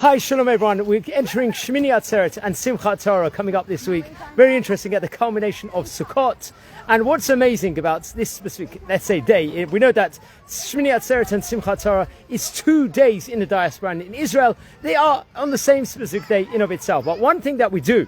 Hi, Shalom everyone. We're entering Shemini Atzeret and Simchat Torah coming up this week. Very interesting at the culmination of Sukkot. And what's amazing about this specific, let's say, day, we know that Shemini Atzeret and Simchat Torah is 2 days in the diaspora, and in Israel they are on the same specific day in of itself. But one thing that we do,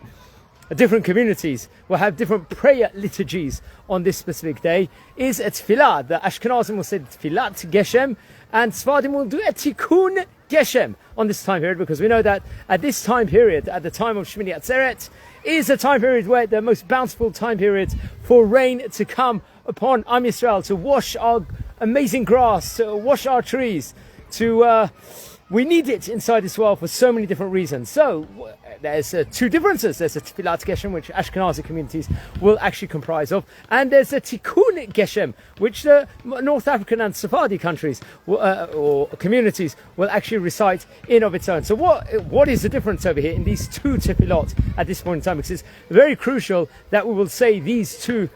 different communities will have different prayer liturgies on this specific day, is a Tefillah. The Ashkenazim will say Tefillat Geshem, and Sfardim will do a Tikkun Geshem on this time period, because we know that at this time period, at the time of Shemini Atzeret, is a time period where the most bountiful time period for rain to come upon Am Yisrael, to wash our amazing grass, to wash our trees, we need it inside this world for so many different reasons. So there's two differences. There's a Tefillat Geshem, which Ashkenazi communities will actually comprise of, and there's a Tikkun Geshem, which the North African and Sephardi countries or communities will actually recite in of its own. So what is the difference over here in these two Tefillot at this point in time? Because it's very crucial that we will say these two,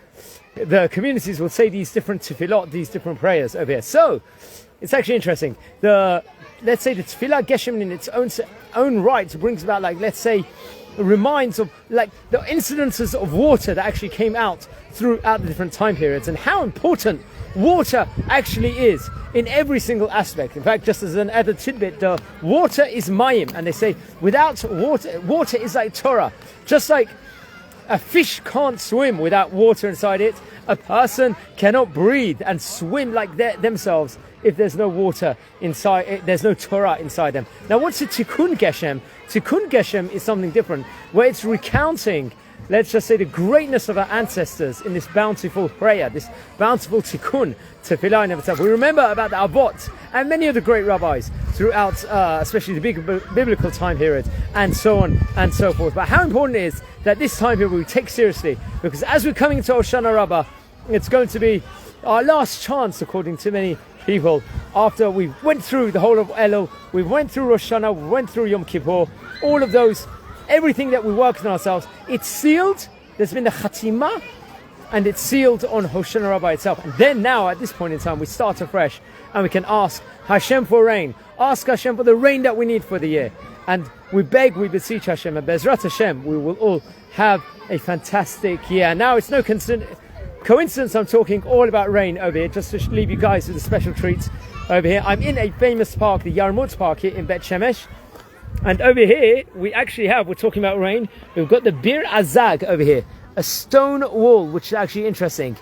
the communities will say these different Tefillot, these different prayers over here. So it's actually interesting. Let's say the Tefillat Geshem in its own right brings about, like, let's say, reminds of like the incidences of water that actually came out throughout the different time periods, and how important water actually is in every single aspect. In fact, just as an added tidbit, the water is mayim, and they say without water, water is like Torah. Just like a fish can't swim without water inside it, a person cannot breathe and swim like themselves if there's no water inside, there's no Torah inside them. Now, what's a Tikkun Geshem? Tikkun Geshem is something different, where it's recounting, let's just say, the greatness of our ancestors in this bountiful prayer, this bountiful Tikkun, Tefillah in itself. We remember about the Avot and many of the great rabbis throughout, especially the big biblical time period, and so on and so forth. But how important it is that this time period we take seriously, because as we're coming into Hoshana Rabbah, it's going to be our last chance, according to many people, after we went through the whole of Elul, we went through Rosh Hashanah, we went through Yom Kippur, all of those, everything that we worked on ourselves, it's sealed. There's been the Chatimah, and it's sealed on Hoshana Rabbah itself. And then now, at this point in time, we start afresh, and we can ask Hashem for rain, ask Hashem for the rain that we need for the year. And we beg, we beseech Hashem, and Bezrat Hashem, we will all have a fantastic year. Now, it's no coincidence I'm talking all about rain over here, just to leave you guys with a special treat over here. I'm in a famous park, the Yarmut Park here in Bet Shemesh, and over here we're talking about rain, we've got the Bir Azag over here, a stone wall, which is actually interesting,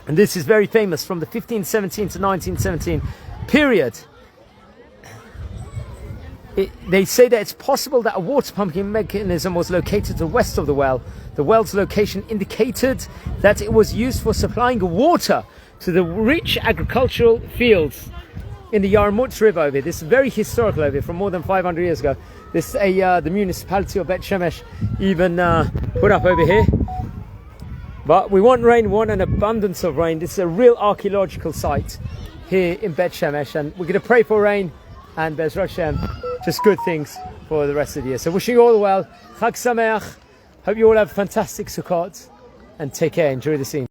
and this is very famous from the 1517 to 1917 period. They say that it's possible that a water pumping mechanism was located to the west of the well. The well's location indicated that it was used for supplying water to the rich agricultural fields in the Yarmut River over here. This is very historical over here, from more than 500 years ago. This the municipality of Bet Shemesh even put up over here. But we want rain, we want an abundance of rain. This is a real archaeological site here in Bet Shemesh, and we're going to pray for rain and Bezrat Hashem, just good things for the rest of the year. So wishing you all well. Chag Sameach. Hope you all have fantastic Sukkot, and take care. Enjoy the scene.